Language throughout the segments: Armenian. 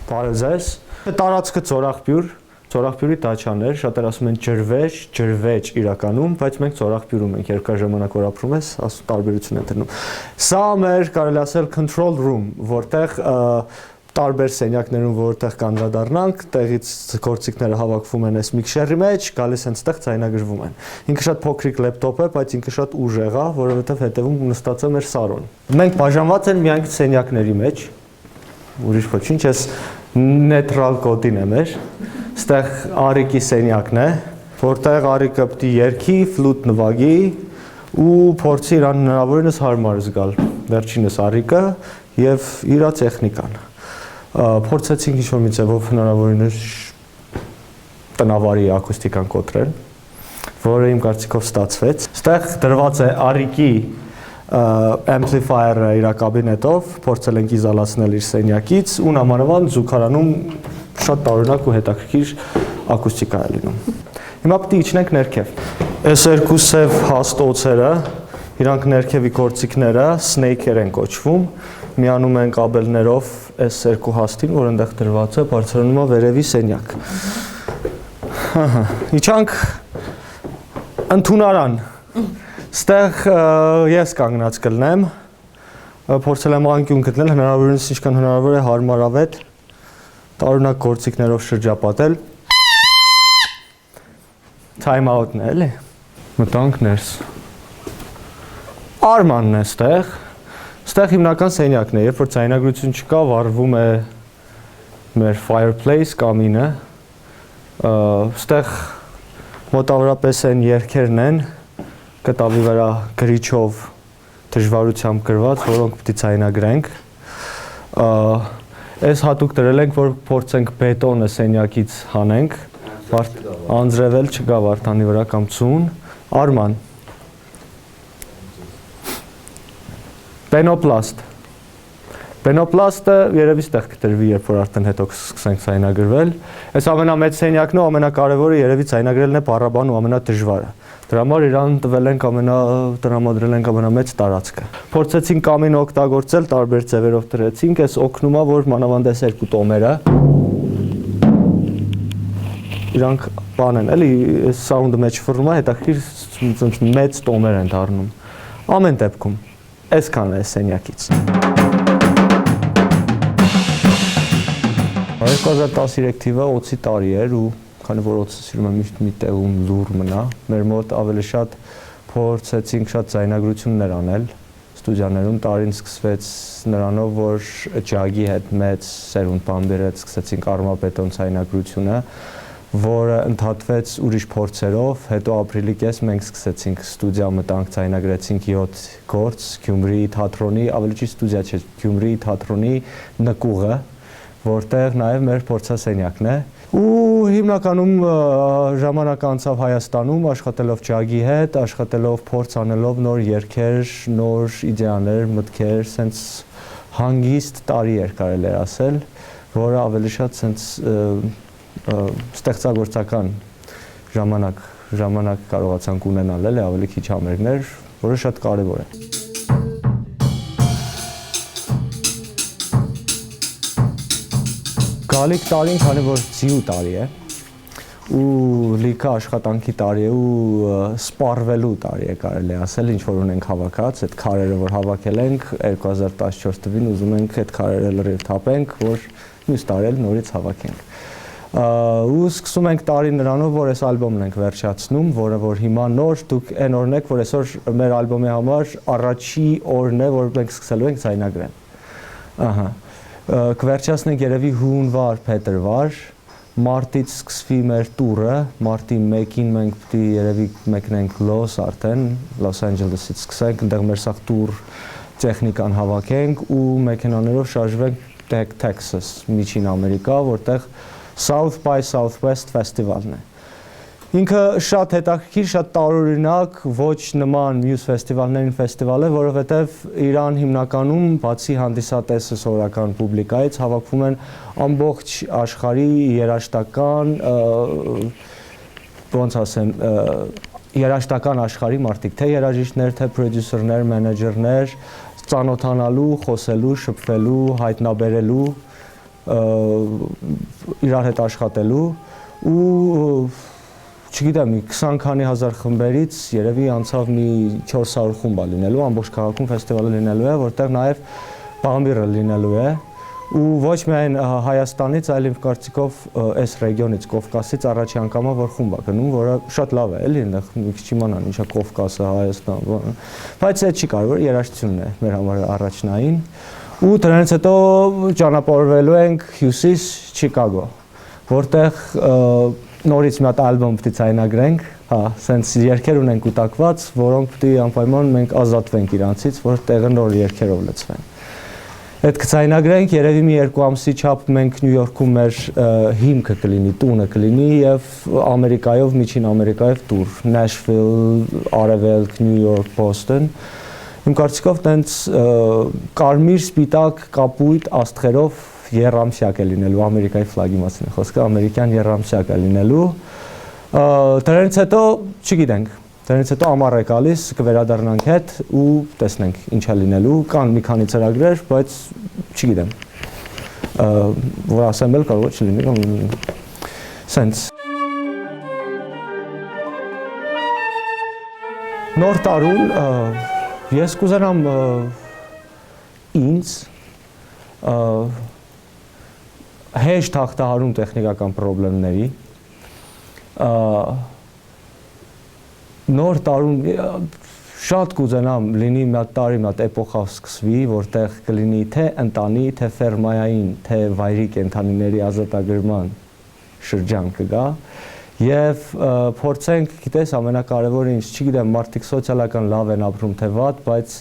Բարև ձեզ։ Տարածքը Ծորախբյուրի տաճարներ, շատեր ասում են ջրվեճ իրականում, բայց մենք Ծորախբյուրում ենք, երկար ժամանակ որ ապրում ես, տարբերություն են դնում։ Սա մեր կարելի ասել control room, որտեղ տարբեր սենյակներում, որտեղ կանդրադառնանք, տեղից գործիքները հավաքվում են այս միքշերի մեջ, գալիս են ստեղ ցայնագրվում են։ Ինքը շատ փոքրիկ լեփտոպ է, բայց ինքը շատ ուժեղ է, որովհետև հետևում նստած է մեր սարոն։ Մենք բաժանված են միայն սենյակների մեջ, ուրիշ ոչինչ, այս նեյտրալ կոդին է մեր, ստեղ Արիկի սենյակն է, որտեղ Արիկը պետք է երգի, ֆլուտ նվագի ու փորձի իրան հնարավորինս հարմար զգալ։ Վերջինս Արիկը եւ իր տեխնիկան։ Փորձեցինք ինչ-որ մի ձևով հնարավորինս տնավարի ակուստիկան կոտրել, որը իմ կարծիքով ստացվեց։ Ստեղ դրված է Արիկի amplifier-ը իր կաբինետով, փորձել ենք իզոլացնել իր սենյակից ու նամանավանդ զուգարանում շատ տարօրինակ ու հետաքրքիր ակուստիկա է լինում։ Հիմա պետք է իջնենք ներքև։ Այս երկու սև հաստ օձերը, իրանք ներքևի գործիքները snake-եր են կոչվում, միանում են կաբելներով այս երկու հաստին, որ այնտեղ դրված է, բարձրանում է վերևի սենյակ։ Իջանք ընդունարան։ Ստեղ ես կանգնած կլնեմ, փորձել եմ անկյուն գտնել, հնարավորինս ինչքան հնարավոր է հարմարավետ, տարօրինակ գործիքներով շրջապատել։ Time out-ն է, էլի։ Մտանք ներս։ Արմանն է ստեղ։ Ստեղ հիմնական սենյակն է, երբ որ ցայնագրություն չկա, վառվում է մեր fireplace կամինը։ Ստեղ մոտավորապես են երգերն են, կտավի վրա գրիչով դժվարությամբ գրված, որոնք պետք է ցայնագրենք։ Այս հատուկ դրել ենք, որ փորձենք բետոնը սենյակից հանենք, անձրևել չգա վարդանի վրա կամ ցուն։ Արման։ Պենոպլաստ։ Պենոպլաստը երևի ստեղ կտրվի, երբ որ արդեն հետո սկսենք ցայնագրվել։ Այս ամենամեծ սենյակն ու ամենակարևորը երևի ցայնագրելն է բառաբան ու ամենադժվարը։ Դրա համար իրան տրամադրել ենք ամենամեծ տարածքը։ Փորձեցինք կամին օգտագործել, տարբեր ձևերով դրեցինք, այս օգնում է, որ մանավանդ այս երկու տոմերը իրանք բան են, էլի այս սաունդը մեջ ֆռնում է, հետաքրքիր մեծ տոմեր են դառնում։ Ամեն դեպքում այսքան է սենյակից։ 2013 թիվը օծի տարի էր ու քանի որ օծը սիրում եմ միշտ մի տեղում լուր մնա, մեր մոտ ավելի շատ փորձեցինք շատ ցայնագրություններ անել ստուդիաներում, տարին սկսվեց նրանով, որ ջագի հետ մեծ սերունդ բամբերի հետ սկսեցինք արմապետոն ցայնագրությունը, որը ընդհատվեց ուրիշ փորձերով, հետո ապրիլի կես մենք սկսեցինք ստուդիա մտանք, ցայնագրեցինք 7 գործ Գյումրիի թատրոնի, ավելի ճիշտ ստուդիա չէ, Գյումրիի թատրոնի նկուղը, որտեղ նաև մեր փորձասենյակն է։ Ու հիմնականում ժամանակ անցավ Հայաստանում, աշխատելով ջագի հետ, աշխատելով փորձ անելով նոր երգեր, նոր իդեաներ, մտքեր, սենց հանգիստ տարի էր կարելի ասել, որը ավելի շատ սենց ստեղծագործական ժամանակ կարողացանք ունենալ, էլի ավելի քիչ համերգներ, որը շատ կարևոր է։ Գալիք տարին, քանի որ ձիու տարի է, ու լիքը աշխատանքի տարի է ու սպառվելու տարի է կարելի ասել, ինչ որ ունենք հավաքած, այդ քարերը որ հավաքել ենք 2014 թվին ուզում ենք այդ քարերը լրիվ թափենք, որ մյուս տարի էլ նորից հավաքենք։ Ու սկսում ենք տարին նրանով, որ այս ալբոմն ենք վերջացնում, որը որ հիմա նոր, դուք այն օրն եք, որ այսօր մեր ալբոմի համար առաջի օրն է, որ մենք սկսելու ենք ցայնագրել։ Կվերջացնենք երևի հունվար, փետրվար, մարտից սկսվի մեր տուրը, մարտի 1-ին մենք պետք է երևի մեկնենք արդեն, Լոս Անջելեսից սկսենք, այնտեղ մեր սաղ տուր տեխնիկան հավաքենք ու մեքենաներով շարժվենք Texas, Միջին Ամերիկա, որտեղ South by Southwest ֆեստիվալն է։ Ինքը շատ հետաքրքիր, շատ տարօրինակ, ոչ նման մյուս ֆեստիվալներին ֆեստիվալ է, որովհետև իրան հիմնականում բացի հանդիսատեսը սովորական պուբլիկայից հավաքվում են ամբողջ աշխարհի երաժշտական, ոնց ասեմ, երաժշտական աշխարհի մարդիկ, թե երաժիշտներ, թե պրոդյուսերներ, մենեջերներ, ծանոթանալու, խոսելու, շփվելու, հայտնաբերելու իրար հետ աշխատելու ու չգիտեմ 20 քանի հազար խմբերից երևի անցավ մի 400 խումբ լինելու ամբողջ քաղաքում ֆեստիվալը լինելու է որտեղ նաև Պաղամբիրը լինելու է ու ոչ միայն Հայաստանից այլ իմ կարծիքով այս ռեգիոնից Կովկասից առաջի անգամա որ խումբ է գնում որը շատ լավ է էլի այնտեղ մի քիչ իմանան ինչա Կովկասը Հայաստան բայց այդ չի կարևոր երաժշտությունն է մեր համար առաջնային ու դրանից հետո ճանապարհվելու ենք հյուսիս Չիկագո որտեղ նորից մի հատ ալբոմ պետք է ցայնագրենք, հա, սենց երգեր ունենք կուտակված, որոնք պետք է անպայման մենք ազատվենք իրանցից, որ տեղը նոր երգերով լցվեն։ Այդ կցայնագրենք երևի մի 2 ամսի չափ մենք Նյու Յորքում մեր հիմքը կլինի, տունը կլինի եւ Ամերիկայով, Միջին Ամերիկայով տուր, Nashville, Արևելք, Նյու Յորք, Boston։ Իմ կարծիքով տենց կարմիր, սպիտակ, կապույտ աստղերով երամսյակ է լինելու Ամերիկայի ֆլագի մասին է խոսքը, ամերիկյան երամսյակ է լինելու։ Դրանից հետո չգիտենք, դրանից հետո ամառ է գալիս, կվերադառնանք հետ ու տեսնենք ինչ է լինելու, կան մի քանի ծրագրեր, բայց չգիտեմ։ Որ ասեմ էլ կարող է չլինի, սենց։ Նոր տարուն ես կուզենամ ինձ հեշտ հաղթահարում տեխնիկական պրոբլեմների նոր տարում շատ կուզենամ լինի մի հատ տարի մի հատ էպոխա սկսվի որտեղ կլինի թե ընտանի թե ֆերմայային թե վայրի կենդանիների ազատագրման շրջան կգա եւ փորձենք գիտես ամենակարևորը ինչ չգիտեմ մարդիկ սոցիալական լավ են ապրում թե վատ բայց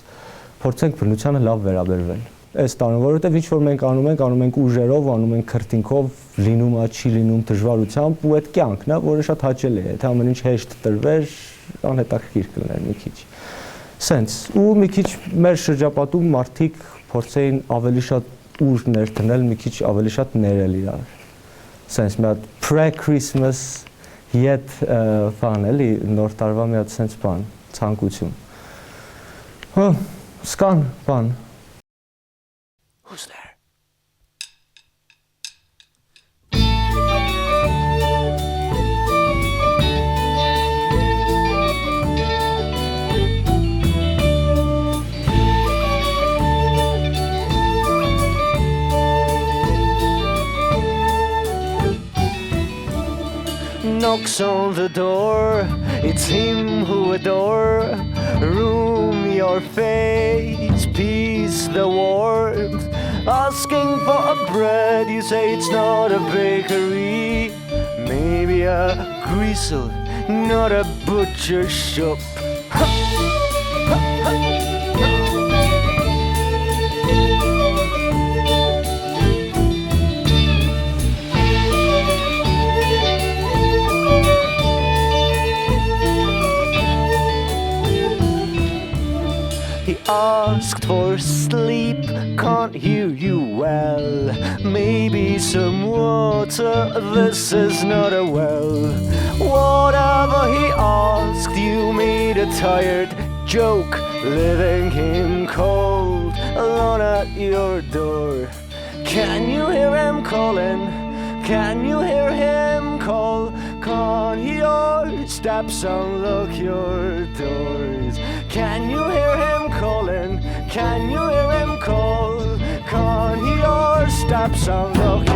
փորձենք բնությանը լավ վերաբերվել այս տանը, որովհետև ինչ որ մենք անում ենք ուժերով, անում ենք քրտինքով, լինում է, չի լինում դժվարությամբ ու այդ կյանքն է, որը շատ հաճելի է, եթե ամեն ինչ հեշտ տրվեր, անհետաքրքիր կլիներ մի քիչ։ Սենց, ու մի քիչ մեր շրջապատում մարդիկ փորձեին ավելի շատ ուժ ներդնել, մի քիչ ավելի շատ ներել իրար։ Սենց մի հատ pre-Christmas yet բան էլի, նոր տարվա մի հատ սենց բան, ցանկություն։ Սկան բան Who's there? Knocks on the door, it's him who adore. Room your face, peace the warmth. Asking for a bread, you say it's not a bakery. Maybe a gristle, not a butcher shop. He asked for sleep, can't hear you well. Maybe some water, this is not a well. Whatever he asked, you made a tired joke. Leaving him cold, alone at your door. Can you hear him calling? Can you hear him call? Can't your steps unlock your doors? Can you hear him calling? Can you hear him call? Can't your steps unlock